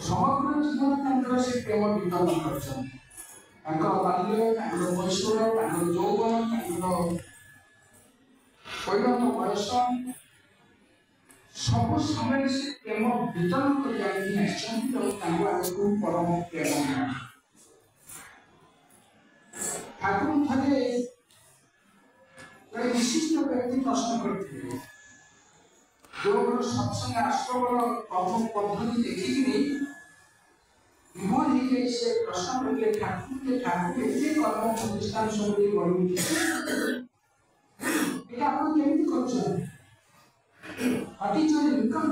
समग्र जीवन तांकर से प्रेम वितरण करछन तांकर बाल्य तांकर कैशोर तांकर यौवन तांकर परिणत बयस सब समय से प्रेम वितरण करिया परम प्रेम ठाकुर थे विशिष्ट व्यक्ति प्रश्न करते जो सत्संग आश्रम प्रथम पद्धति देखिक विमोल से प्रश्न करेंगे ठाकुर के कर्म प्रतिष्ठान सब गढ़ी आप केमी कर इनकम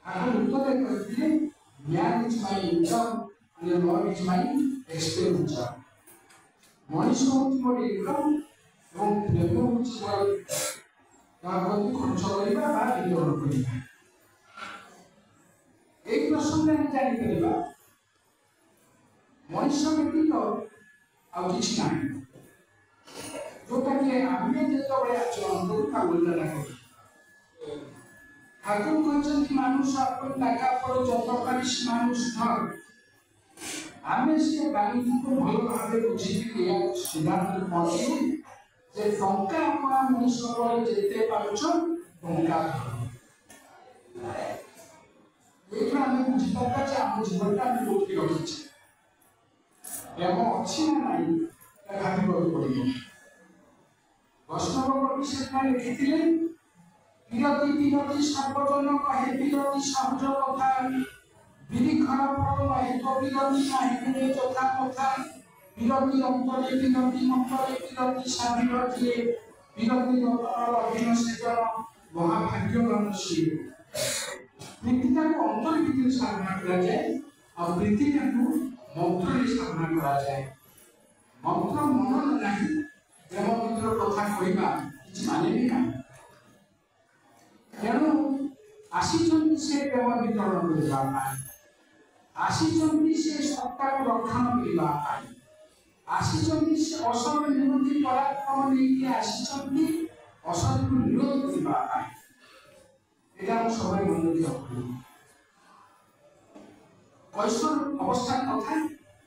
ठाकुर उत्तर कहते ज्ञान is my income and love is my expenditure. Manish more income और प्रेम होछि मोर कागज खर्च करिबा बा वितरण करिबा एक प्रश्न में जानि करिबा मनीष व्यक्ति तो आ किछ नाही जोटा के आमे जेतो बळे आचरण करू का बोलला लागो ठाकुर कहछन मानुष अपन टाका पर जतकानी मानुष धर आमे से बानी को भल भाबे बुझी लिया सिद्धांत पहुंची जे टंका अपना मनुष्य पर जेते पाउछ टंका एखा हम बुझी पक्का जे हम जीवनटा में बहुत की रखी छै एमो अछि ना नाही भाबी को पड़ियो वैष्णव विषय में लिखिथिले विरति सर्वजन कहे विरति सहज कथा विरिखर फल नाही तो विरति नाही चोथा कथा विरति अंतरे विरति मंतरे विरति साविरति विरति अधीन सेजन महाभाग्यवान से प्रीतिका को अंतर भीतर साधना करा जाए और प्रीतिका को मंत्र रे साधना करा जाए मंत्र मन नहीं प्रेम मित्र कथा कहिबा किछ माने भी नहीं तेणु आसीचन से प्रेम वितरण करबा आसीचंती से सत्ता को रक्षण करबा आसीचंती से असत विरोधी पराक्रम लेके आसीचंती असत को विरोध करबा एटा हम सबै मन दिया कैसर अवस्था कथा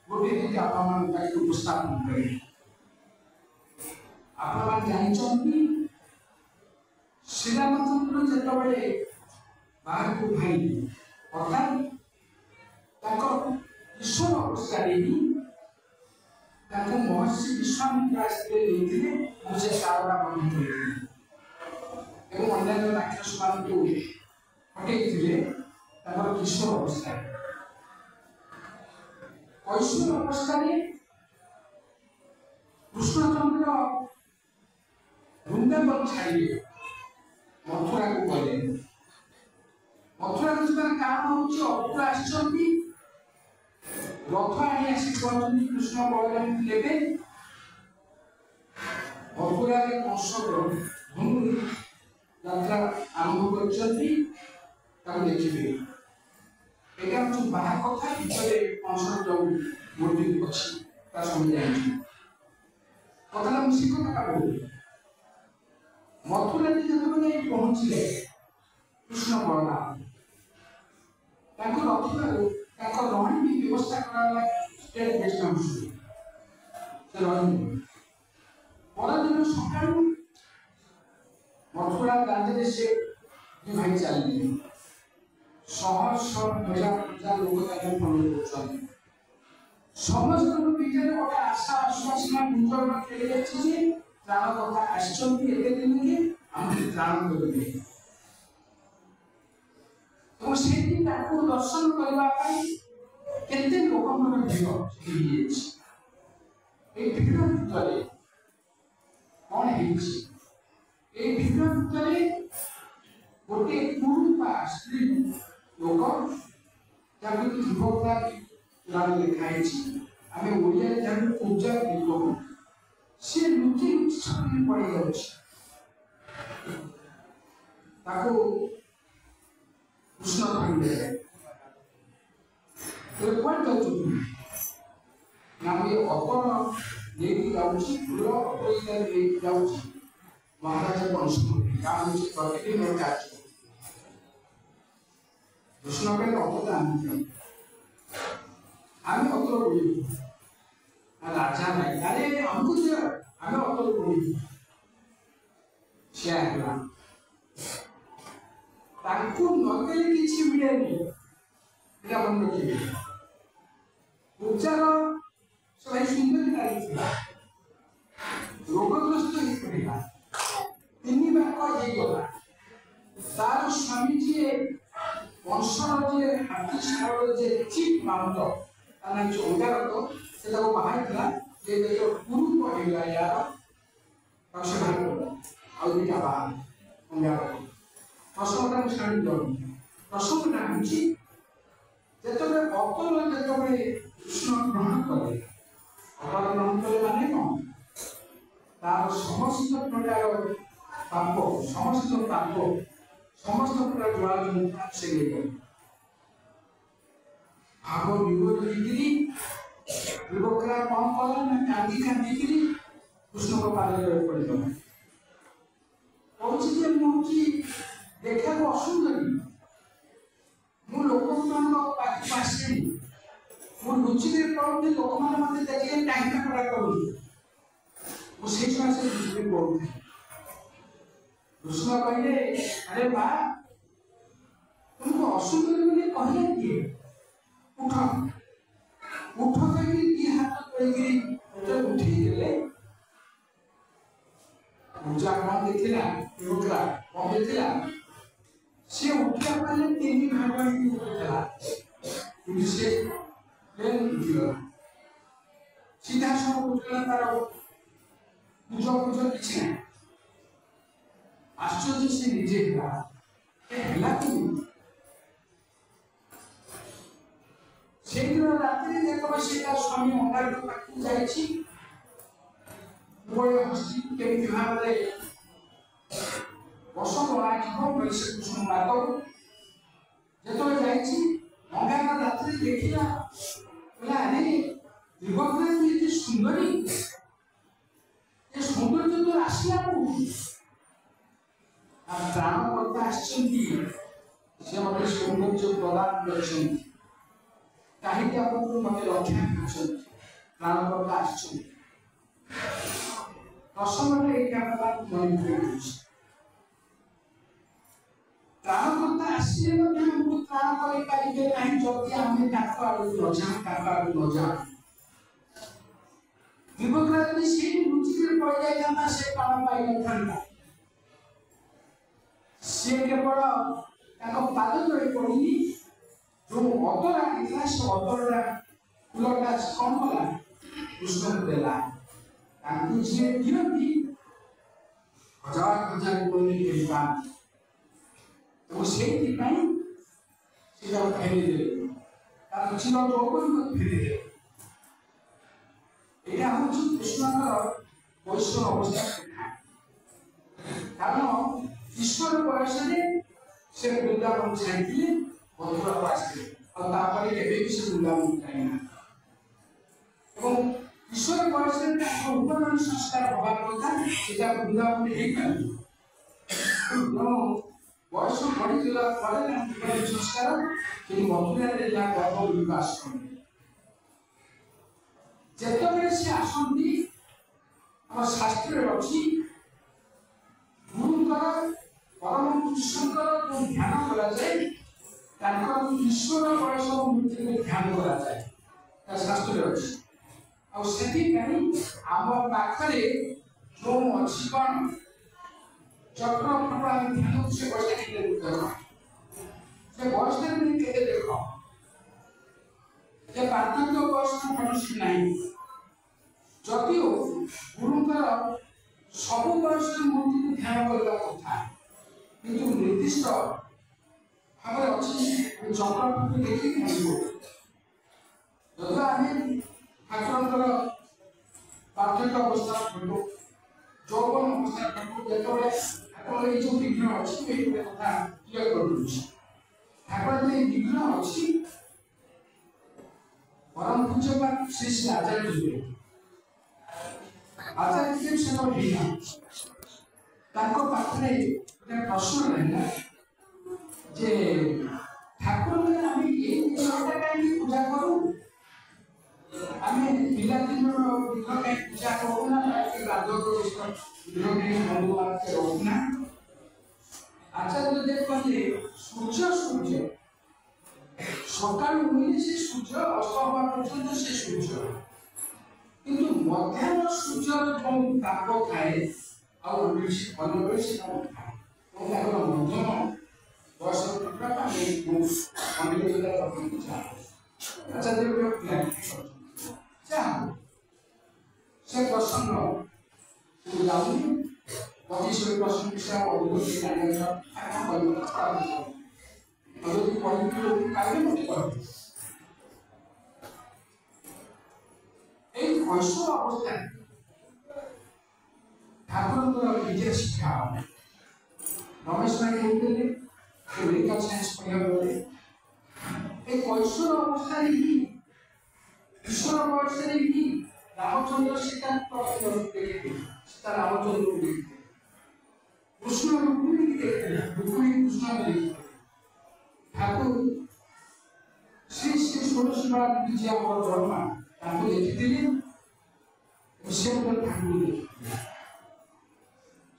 गोटे दिन आपमान ताकि उपस्थापन करे आपमान जानचंती श्री रामचंद्र जेतबळे बाहर को भाई अर्थात ईश्वर अवस्था महर्षि विश्वामित्र आसते मुझे सारा बंद अन्य राक्षस मान को हटे ईश्वर अवस्था कैशोर अवस्था कृष्णचंद्र वृंदावन छाड़िए मथुरा को गले मथुरा को कारण हूँ अपुरा आसछंती रथ आनी आसी कहते कृष्ण बलराम लेबे मथुरा रे कंसर यात्रा आरंभ करछंती ताको देखिबे एटा जो बाहा कथा भितरे कंसर जो मूर्ति अछि ता समझ जाइछि कथा हम सिखो का बोल मथुरा रे जब पहुंचले कृष्ण बलराम ताको रखिबारो रहन की व्यवस्था कराला स्टेट गेस्ट हाउस से रहन परदिन सकाळ मथुरा गांधी से भाई चलने सहस्र हजार लोग ताको फॉलो करछन समस्त बीजे गोटे आशा आश्वासना गुंजन खेले अछि जे प्राण कथा आछंती एते दिन के हम प्राण करबे तो सेठी ताको दर्शन करबा पाई केते लोकमन भीड़ हिएछि ए भीड़ भितरे कोन हिछि ए भीड़ भितरे गोटे पुरुषा स्त्री लोक जाके जीवता पुराण लिखाइछि आमे ओडिया जाके पूजा देखो से लुचि छपी पड़ी जाउछि ताको कृष्ण खंडे तो कौन जाउछु नाम ये अपन लेके जाउछि फूल अपरिया लेके जाउछि महाराज पंच काम से प्रतिदिन में जाउछि कृष्ण कहले अतटा आम अतर बोली राजा नहीं अरे हमको दिया आम अतर बोली नदेले किसी मिलेनि मन रखिए उपचार सब सुंदर रोगग्रस्त हो तीन बाक तार स्वामी जी वंशर जी हाथी सागर जे चीफ माउंट नाम अंगारक से बाहर गुरु कहला यार आउटा बाहर अंगारक प्रसंगटा छाड़ी दौनी प्रसंगटा हूँ जिते अतुल जिते कृष्ण ग्रहण कले अतुल ग्रहण कले माने कौन तार समस्त प्रकार पाप समस्त प्रकार ज्वाला से भाव विभोर युवकरा कौन कला ना कांदी कृष्ण को पालन पड़े देखा असुंदरी मु लोक पाखी आसली मु लुचिले पड़े लोक मैंने देखिए टाइम खराब करूँ से पढ़ू कृष्ण कहले अरे बा तुमको असुंदरी बोले कहले किए उठ उठ कहीं दी हाथ उठे देले पूजा कौन देखिला युवकरा कौन देखिला से उठिया पहले तीन भाग में उठला क्योंकि से लेन उठिला सीधा सब उठला तार पूजा किसी नहीं आश्चर्य से निजे हिला कि से दिन रात्रि देखो से स्वामी अंगार पाखु जाइछि बोय हस्ती केमि भाबरे बस बना जीव से कृष्ण बात जो जाइछि अंगार रात्रि देखिला बोला अरे दिवकरा तू इतनी सुंदरी ये सौंदर्य तो आसिया को प्राणकर्ता आश्चंदी से मते सौंदर्य प्रदान करछन कहीं मत रक्षा कर प्राणकर्ता आश्चर्य प्रसंग प्राणकर्ता आसिले प्राण करें जदि आम न जा दिवकरा यदि से लुचिक पड़ जाता से प्राण पाई न था से केवल पाद तले पड़ी जो अतरा निकला से अतरा फूलटा कौन कला कृष्ण को देला जी दियंती हजार हजार कोई देता तो से फेरी दे चिर चौपन फेरी दे यहाँ हूँ कृष्णकर वैष्णव अवस्था कारण ईश्वर बयस से वृंदावन छाड़ी मथुरा को आसते से वृंदावन जाइना ईश्वर बयस उपनयन संस्कार हवा कथा से वृंदावन बयस बढ़ीला उपनयन संस्कार कि मथुरा गर्भ विकास जिते से आसती आम शास्त्र अच्छी गुरुकर परम कृष्णकर जो ध्यान करा जाए ईश्वर बयस मृत्यु ध्यान करा जाए शास्त्र अच्छी आम पाखे जो अच्छी कौन चक्र ध्यान से बयस से बयस देख पार्थक्य बयस मनुष्य नहीं जदिओ गुरुकर सब बयस मूर्ति को ध्यान करने कथा किंतु निर्दिष्ट भाव अच्छी चक्र देखिए जब आम ठाकुर पार्थक्य अवस्था देखो जौवन अवस्था देखो जो ठाकुर ये जो विघ्न अच्छी कथा क्लियर कर ठाकुर विघ्न अच्छी परम पूज्य श्री श्री आचार्य जी से पाखे प्रश्न रहा जे ठाकुर ପିଲାଦିନର ବିଘ ପାଇଁ ପୂଜା କରୁନା ରାଜକୃଷ୍ଣ ବିଘ ପାଇଁ ଭଗବାନ ରହୁନା। ଆଚାର୍ଯ୍ୟ ଦେବ କହିଲେ ସୂର୍ଯ୍ୟ ସକାଳୁ ଉଇଲେ ସେ ସୂର୍ଯ୍ୟ ଅସ୍ତ ହେବା ପର୍ଯ୍ୟନ୍ତ ସେ ସୂର୍ଯ୍ୟ, କିନ୍ତୁ ମଧ୍ୟାହ୍ନ ସୂର୍ଯ୍ୟର ଯେଉଁ ତାପ ଥାଏ ଆଉ ଅନ୍ୟ ସେ ଥାଏ ତାଙ୍କର ମଧ୍ୟମ ବୟସ ସେ ପ୍ରସଙ୍ଗ ଯାଉନି 25% ବିଷୟ ଅଭିବୃଦ୍ଧି এই কৈশোর অবস্থায় ঠাকুরଙ୍କର ନିଜେ ଶିକ୍ଷା ହବ। ରମେଶ ଭାଇ କହୁଥିଲେ ମେଡିକାଲ ସାଇନ୍ସ ପଢିବାକୁ ଗଲେ এই কৈশোর অবস্থাରେ ହିଁ କିଶୋର ବୟସରେ ହିଁ ରାମଚନ୍ଦ୍ର ସୀତା ସୀତା ରାମଚନ୍ଦ୍ରକୁ ଦେଖିଥିଲେ, କୃଷ୍ଣ ରୁକ୍ମିଣୀକୁ ଦେଖିଥିଲେ, ରୁକ୍ମିଣୀ କୃଷ୍ଣକୁ ଦେଖିଥିଲେ। ଠାକୁର ଶ୍ରୀ ଶ୍ରୀ ଷୋଡ଼ଶ ବାଳା ଯିଏ ଆମର ଜନ୍ମା ତାଙ୍କୁ ଦେଖିଥିଲେ, ସେ ଠାକୁର ଦେଖିଥିଲେ।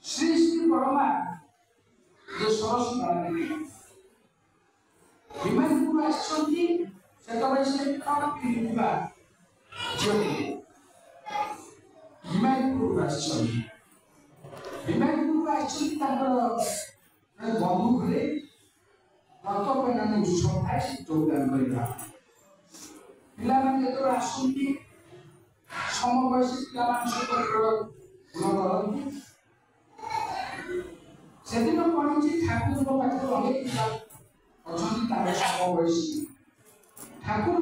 ଶ୍ରୀ ଶ୍ରୀ ବଡ଼ମା ଯେ ଷୋଡ଼ଶ ବାଳା ବିମାନପୁର ଆସିଛନ୍ତି, ସେତେବେଳେ ସେ ପିନ୍ଧିଥିବା ଝିଅଟି ବିମାନପୁରକୁ ଆସିଛନ୍ତି। ବିମାନପୁରକୁ ଆସିଛନ୍ତି ତାଙ୍କର ବନ୍ଧୁ ଘରେ ରକ୍ତପୈଣ ଉତ୍ସବ ଥାଏ, ସେ ଯୋଗଦାନ କରିବା। ପିଲାମାନେ ଯେତେବେଳେ ଆସନ୍ତି ସମବୟସୀ ପିଲାମାନଙ୍କ ସହିତ ଖେଳ କରନ୍ତି। ସେଦିନ କଣ ହେଇଛି, ଠାକୁରଙ୍କ ପାଖରେ ଅନେକ ପିଲା ଅଛନ୍ତି ତାର ସମବୟସୀ। ଠାକୁର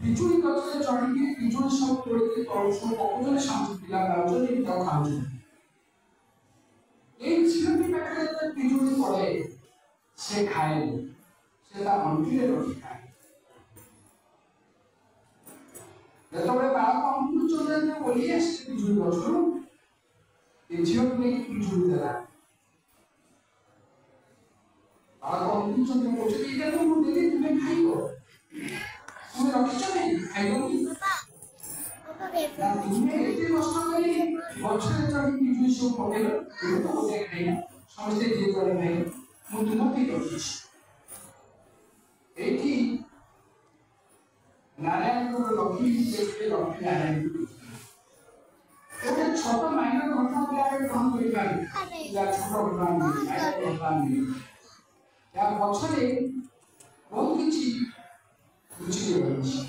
ପିଜୁଳି ଗଛରେ ଚଢିକି ପିଜୁଳି ସବୁ ତୋଳିକି ତଳୁ ସବୁ ପକଉଛନ୍ତି, ସମସ୍ତ ପିଲା ଖାଉଛନ୍ତି, ତାକୁ ଖାଉଛନ୍ତି। ଏଇ ଝିଅଟି ପାଖରେ ଯେତେବେଳେ ପିଜୁଳି ପଡେ ସେ ଖାଏନି, ସେ ତା ଅଣ୍ଟିରେ ରଖି ଖାଏ। ଯେତେବେଳେ ବାଳକ ଅଙ୍କୁର ଚନ୍ଦ୍ର ଓହ୍ଲେଇ ଆସିଲେ ପିଜୁଳି ଗଛରୁ, ଏ ଝିଅକୁ ନେଇକି ପିଜୁଳି ଦେଲା। ବାଳକ ଅଙ୍କୁର ଚନ୍ଦ୍ର କହୁଛନ୍ତି ଏଇଟା ତ ମୁଁ ଦେଲି, ତୁମେ ଖାଇବ, ତୁମେ ରଖିଛ ନାଇଁ ଖାଇବନି। ତୁମେ ଏତେ କଷ୍ଟ କରି ଗଛରେ ଚଢି ପିଜୁଳି ସବୁ ପକେଇଲ, ତୁମେ ତ ଗୋଟେ ଖାଇନ, ସମସ୍ତେ ଯିଏ ଜଣେ ଖାଇଲ, ମୁଁ ତୁମ ପାଇଁ ରଖିଛି। ଏଇଠି ନାରାୟଣଙ୍କର ଲକ୍ଷ୍ମୀ ଲକ୍ଷ୍ମୀ ନାରାୟଣ ଗୋଟେ ଛୋଟ ମାଇନର ଘଟଣା ବୋଲି ଆମେ ଗ୍ରହଣ କରିପାରିବୁ, ଛୋଟ ଘଟଣା ଏହା ପଛରେ ବହୁତ କିଛି ବୁଝିକି ରହିଛି।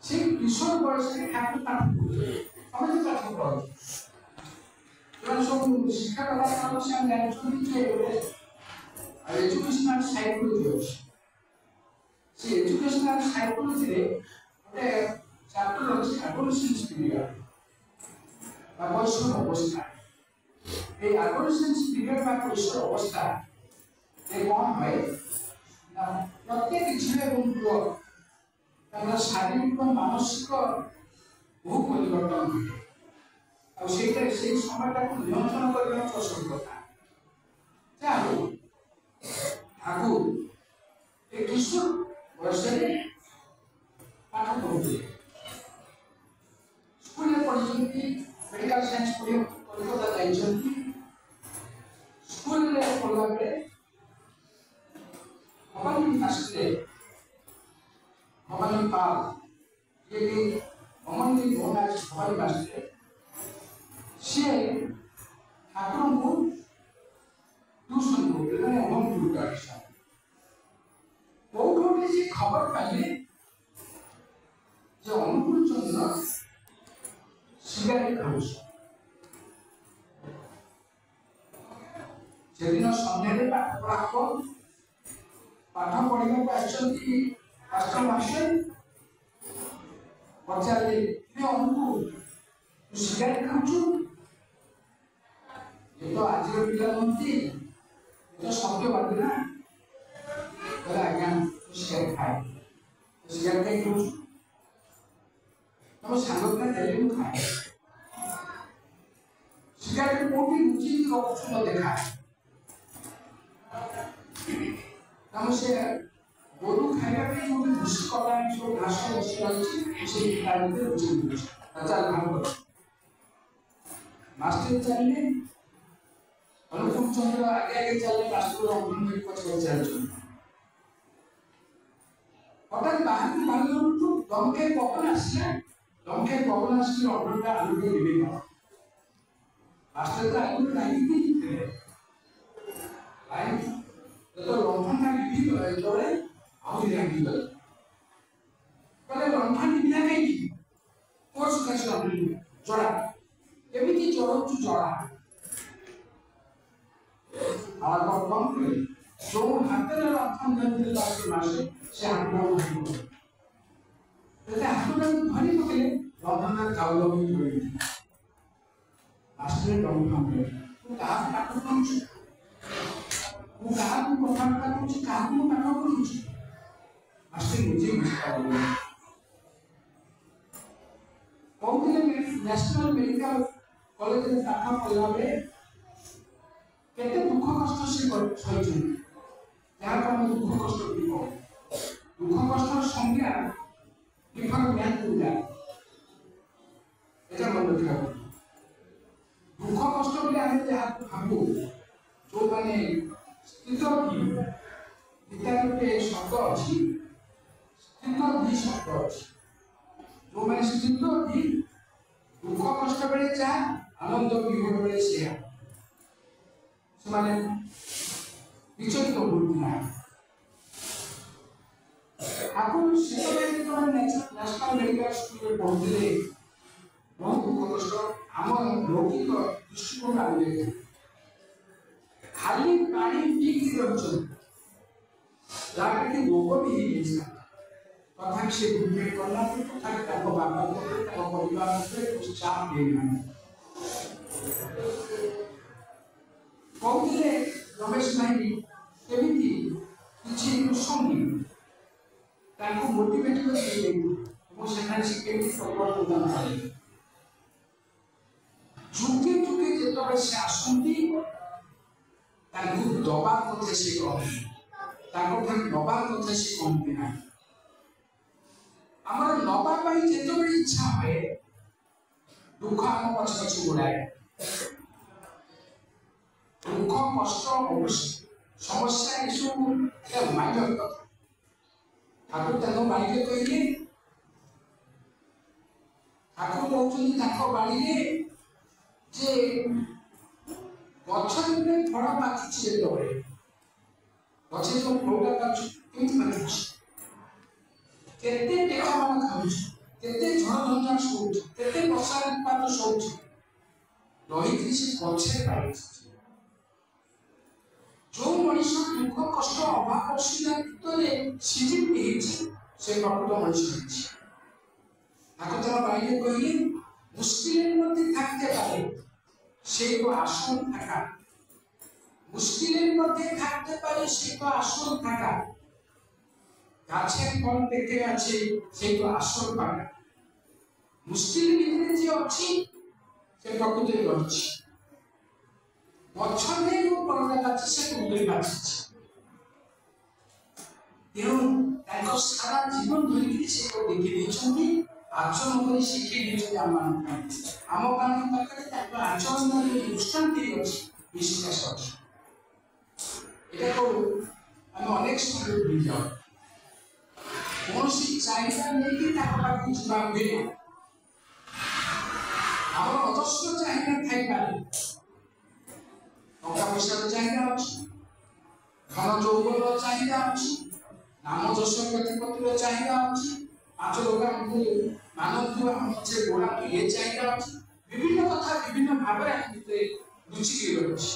ସେ କିଶୋର ବୟସରେ ଠାକୁର ପାଠ ପଢୁଥିଲେ, ସମସ୍ତେ ପାଠ ପଢନ୍ତି। ସେମାନେ ସବୁ ଶିକ୍ଷା ଦେବା କାରଣ ସେମାନେ ଜାଣିଛନ୍ତି ଯେ ଏଜୁକେଶନାଲ ସାଇକୋଲୋଜି ଅଛି। ସେ ଏଜୁକେଶନାଲ ସାଇକୋଲୋଜିରେ ଗୋଟେ ଚାପ୍ଟର ଅଛି ଆଡୋଲେସେନ୍ସ ପିରିୟଡ ବା কৈଶୋର ଅବସ୍ଥା। এই আডোলেসেন্স পিরিয়ড বা কৈশোর অবস্থা এ কোন হয় না প্রত্যেক ঝিও এবং পুଅ তার শারীরিক ও মানসিক বহু পরিবর্তন ঘটে। আর সেইটা সেই সময়টাকে নিয়ন্ত্রণ করা কষ্ট কথা। যাও ঠাকুর এই কিশোর বয়সে পাঠ পড়ুଥିଲେ। স্কুলে পড়িଛନ୍ତି, মেডিকাল সাইন্স পড়ি কলকাতা ଯାଇଛନ୍ତି। ସ୍କୁଲରେ ପଢିଲା ବେଳେ ଭବାନୀ ଆସିଲେ, ଭବାନୀ ପାଲ ଯିଏକି ଅମନଦୀପ ଭଣ୍ଡା ଭବାନୀ ଆସିଲେ, ସିଏ ଠାକୁରଙ୍କୁ ଟ୍ୟୁସନ କରୁଥିଲେ, ମାନେ ଅନୁକୂଳ ଆସିଲା। କୋଉଠୁ ଗୋଟେ ସେ ଖବର ପାଇଲେ ଯେ ଅନୁକୂଳ ଚନ୍ଦ୍ର ସିଗାରେଟ ଖାଉଛି। ସେଦିନ ସନ୍ଧ୍ୟାରେ ପାଠ ପଢା ହବ। ପାଠ ପଢିବାକୁ ଆସିଛନ୍ତି ମାଷ୍ଟର ମାଷ୍ଟର ପଚାରିଲେ, ଅନୁକୂଳ ତୁ ସିଗାରେଟ ଖାଉଛୁ? ଏ ତ ଆଜିର ପିଲା ନୁହନ୍ତି, ଏ ତ ସତ୍ୟବାଦୀ ନା। କହିଲେ ଆଜ୍ଞା ତୁ ସିଗାରେଟ ଖାଏ। ସିଗାରେଟ କାହିଁ ଖାଉଛୁ? ତମ ସାଙ୍ଗ ପିଲା ଦେଲେ ମୁଁ ଖାଏ। ସିଗାରେଟ କୋଉଠି ଲୁଚିକି ରଖୁଛୁ ମତେ ଦେଖା। କାରଣ ସେ गोरु खाइबा पे जो भूसी कला जो घास बसी रही से तार में बची हुई चल भाग कर मास्टर चलने अनुकूल चंद्र आगे आगे चलने मास्टर अनुकूल में पछे चल हठात बाहर की बाहर तो दमके पवन आसला दमके पवन आसले ऑर्डरटा आलू के दिबे मास्टर का आलू नहीं भी थे आई तो लंफन का भी जोड़े आउरी रागी गल पहले लंफन निभिला कहीं कोर्स कैसे अपनी जोड़ा एमिति जोड़ो तू जोड़ा आवाज बहुत कम करे जो हाथ में लंफन धरते लाके मासे से हाथ में उठाई तो हाथ में धरी पकड़े लंफन का चावल भी जोड़ी मास्टर लंफन में तो कहाँ काटो कौन सी वो कहाँ को कहाँ काटो ची कहाँ को काटो कौन सी मास्टर मुझे मुझे बोले कौन थे नेशनल मेडिकल कॉलेज में पाठा पढ़ला में कितने दुख कष्ट से सही चुनी यहाँ का मैं दुख कष्ट भी कहूँ दुख कष्ट संज्ञा डिफरेंट मैन हो जाए ऐसा मन रखा दुख कष्ट भी आने जहाँ भागो जो मैंने स्थित की इत्यादि पे शब्द अच्छी स्थित दी शब्द अच्छी जो मैंने स्थित दी दुख कष्ट बेले चाह आनंद विभोग बेले शेया समाने विचलित होती है आपको शिक्षक तो नेशनल मेडिकल स्कूल में पढ़ते बहुत दुख कष्ट आम लौकिक दृष्टिकोण आगे खाली पानी पीक रही जाके रोग भी नहीं तथा से ट्रीटमेंट करना तथा बाबा को परिवार से कुछ चाप देना कहते रमेश भाई केमिति किछि संगी ताको मोटिवेट करते मो सेना से केमिति सपोर्ट प्रदान करे जुगे जुगे जेतबे से आसंती ताको दबा को से कहते ताको ठाक नबा को से कहते ना हमारा नबा पाई जेतबे इच्छा है दुख हम पछ पछ गुड़ाए दुख कष्ट समस्या इशू ए माइंड कथा ठाकुर ताको बाड़ी कहले ठाकुर कहउछनी ताको बाड़ी रे जे गछ रे फल पाछि जेतबे गछ जो फलटा पाछि केमि पाछि केते टेका मान खाउछ केते झड़ झंझा सोउछ केते प्रसाद पात सोउछ रही कृषि गछे पाइछ जो मनुष्य दुख कष्ट अभाव असुविधा भितरे सिद्धि पेछि से प्रकृत मनुष्य अछि ताको जरा बाइले कहले मुश्किलेर मध्य থাকতে পারে সেই তো আসল থাকা মুশকিলের মধ্যে থাকতে পারে সেই তো আসল থাকা গাছের ফল পেকে আছে সেই তো আসল পাকা মুশকিলের ভিতরে যে আছে সে প্রকৃতির রয়েছে বছর নেই ও পরদা আছে সে প্রকৃতির আছে তেও তাଙ୍କ সারা জীবন ধরিকি সে তো দেখি দিয়েছন্তি আচরণ করে শিখিয়ে দিয়েছে ଆମ ମାନଙ୍କ ପାଖରେ ତାଙ୍କ ଆଚରଣର ଦୃଷ୍ଟାନ୍ତି ଅଛି ବିଶ୍ୱାସ ଅଛି এটা করো আমি অনেক সময় ভুলে যাও কৌশি চাহিদা নেই তাকে পাখি ଯିବା ହୁଏ ଆମର অজস্র চাহিদা থাইপারে ଟଙ୍କା ପଇସାର ଚାହିଦା ଅଛି ଧନ ଯୌବନର ଚାହିଦା ଅଛି ନାମ ଯଶ ପ୍ରତିପତ୍ତିର ଚାହିଦା ଅଛି ପାଞ୍ଚ ଲୋକ ଆମକୁ ମାନୁଥିବା ଆମ ପଛେ ଗୋଡ଼ା ଏ ଚାହିଦା ଅଛି ବିଭିନ୍ନ କଥା ବିଭିନ୍ନ ଭାବରେ ଆମ ଭିତରେ ଲୁଚିକି ରହିଛି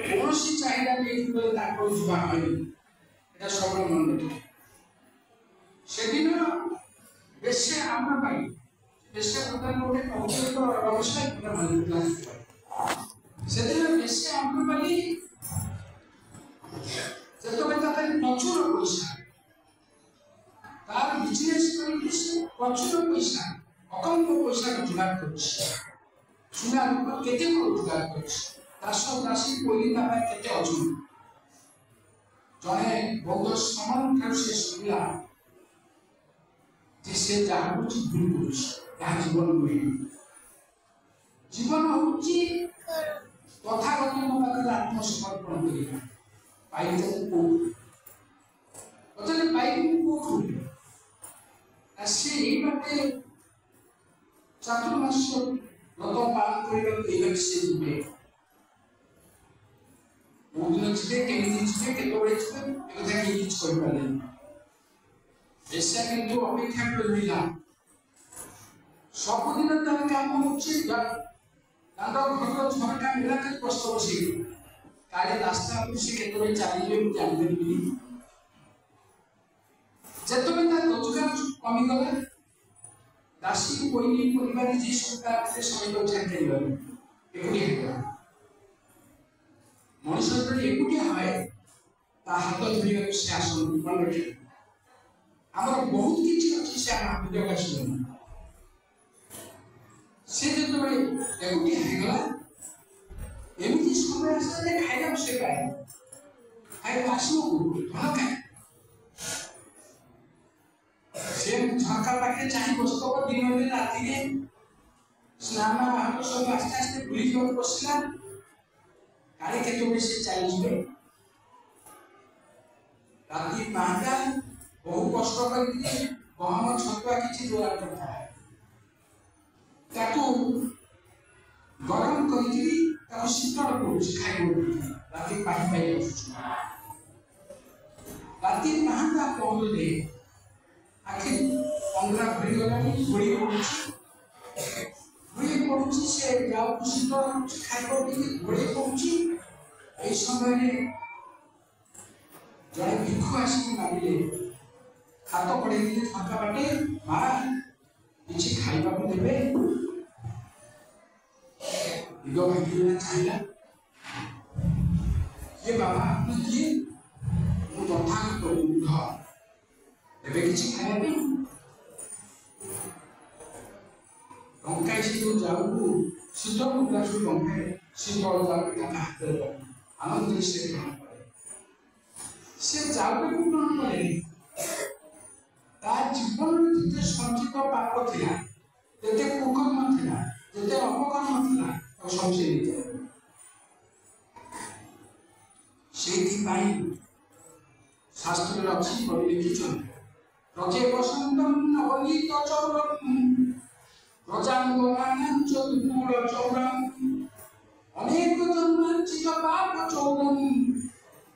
କୌଣସି ଚାହିଦା ନେଇ ତାକୁ ଯିବା ହয়নি এটা সবার মনে রাখে সেদিন বেশি আমরা পাই বেশি কথা বলে কৌশল অবস্থায় পুরো ভালো লাগছে সেদিন বেশি আমরা পাই যেতবে তাদের প্রচুর পয়সা তার বিজনেস করে সে প্রচুর পয়সা অকল্প পয়সা রোজগার করছে শুনে কেতে রোজগার করছে 10 রাশি কইলি তা কেতে অর্জন जड़े बहुत समय से शुणा से जहाँ भूल कर जीवन नुहे जीवन हूँ तथागत मो पाखे आत्मसमर्पण करना पाइबू कौन पाइबू कौन से बाटे चातुर्मास व्रत पालन करने से जीवे दिन जीवे केमी जीवे केतबे जीवे एक किसी करें ऐसा किंतु अपेक्षा करना सबुदिन तार काम होची घर झरका मिला के कष्ट बस काले रास्ता से केतबे चलिए जानते जेतबे रोजगार कमी गला दासी कोई परिवार जी सरकार से समय छाड़ी गले मनुष्य जो एकुटिया है हाथ धोने से आसन मन रखे आमर बहुत किसी अच्छी से आम जगह शुण से जो एकुटिया होगा एमती समय आसा खाइबा से खाए खाइबा आसो भल खाए से झरका पाखे चाहे बसत दिन में राति स्नान बाहर सब आस्ते आस्ते भूली जाओ बसला काले के से चलिए राति 5टा बहु कष्ट करके गहम छतुआ किसी जोगाड़ करता है गरम कर शीतल खाई राति पाई राति 5टा पहले आखिर 15 भरी गला घोड़ी पड़ुची से जाऊ शीतल खाई घोड़ी पड़ुची ए समय जड़े भिक्षु आसिक मारे हाथ पड़े फाँका बाटे माँ किसी खाइबा को देवे भाई चाहिए ये बाबा आपने किए मुझे तथागत बुद्ध एवं किसी खाइबा टंका से जाऊ शीतल ग्लास टंका शीतल जाऊ हाथ आनंद से ग्रहण करे से जाऊ को ग्रहण करे जीवन जिते संचित पाप थिला तेते कुकर्म थिला तेते अपकर्म थिला और संचय शास्त्र अच्छी बड़ी लिखिछन रजे बसंतम नवनीत चौरम रजांगनानं चतुर्मूल चौरम अनेक जन्मांचित पाप चौरम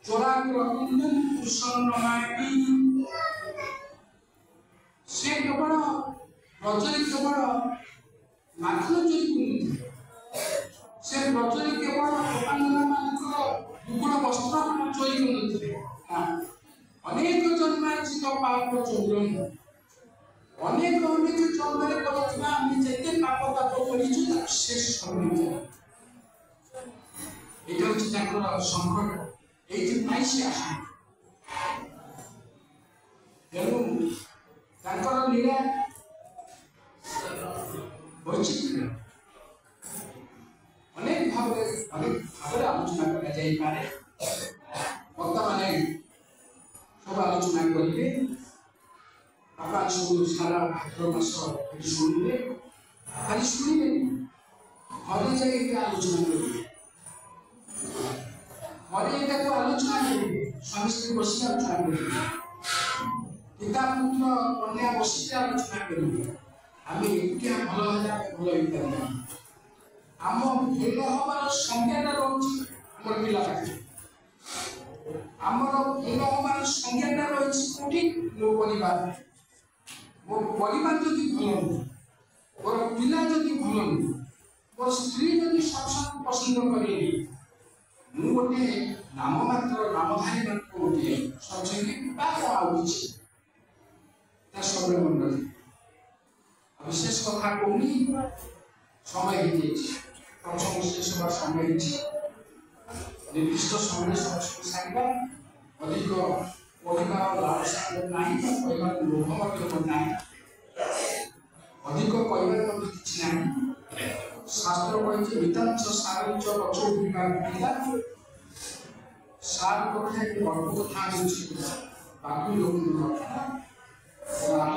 चोराग्रकुंडन कुशलनायकी से केवल रजरी केवल माखन चोरी कर से रजरी केवल दुगुण वस्त्र चोरी कर अनेक जन्मार्जित पाप चौरम अनेक अनेक जन्म करते पाप ताप कर शेष संकट ये से आस तेणु लीला वैचित्र्य अनेक भाव आलोचना कर वक्ता मैंने सब आलोचना करेंगे आप सब सारा भाद्र मास शुणिले खाली शुणिले घरे जाए आलोचना करेंगे घरे आलोचना करेंगे स्वामी स्त्री बस आलोचना करेंगे पिता पुत्र कन्या बस आलोचना करेंगे आम एकुटिया भल भल आम भेद हमार संज्ञा रही पिला पाखे आमर भेद हमार संज्ञा रही कौटी मो परिवार मो परिवार जदि भल नुह मोर पिला जदि भल नुह मोर स्त्री जदि सत्संग पसंद करे मु गोटे नाम मात्र नामधारी मात्र गोटे सत्संगी सब मंडल विशेष कथा कहनी समय प्रथम शेष हमार समय निर्दिष्ट समय सत्संग सारा अधिक कहबार लालसा ना कहबार लोभ ना अधिक कहबार कि शास्त्र कही वितांश सारंच रचो विभाग সার কথায় অল্প কথা বলছি, বাকি লোকগুলো কথা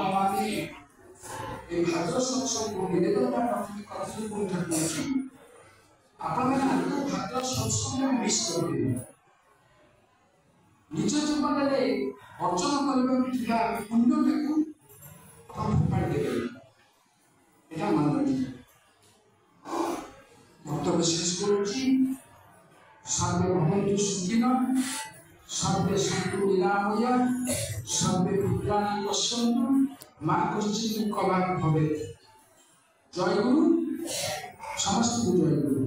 আমাদের এই ভাদ্র সৎসঙ্গ নিবেদনটা প্রাথমিক কথা কোনটা বলছি, আপনারা আগে ভাদ্র সৎসঙ্গ মিস করবেন। নিজ জীবନରେ অর্জন କରିବାକୁ ଥିବା ପୁଣ୍ୟଟାକୁ ଫୋପାଡ଼ି ଦେବେ, এটা ମନେ ରଖିବେ। বক্তব্য শেষ করছি। সর্বে ভবন্তু সুখিনঃ, সর্বে সন্তু নিরাময়া, সর্বে ভদ্রাণি পশ্যন্তু, মা কশ্চিৎ দুঃখভাগ্ ভবেৎ। জয় গুরু, সমস্ত জয় গুরু।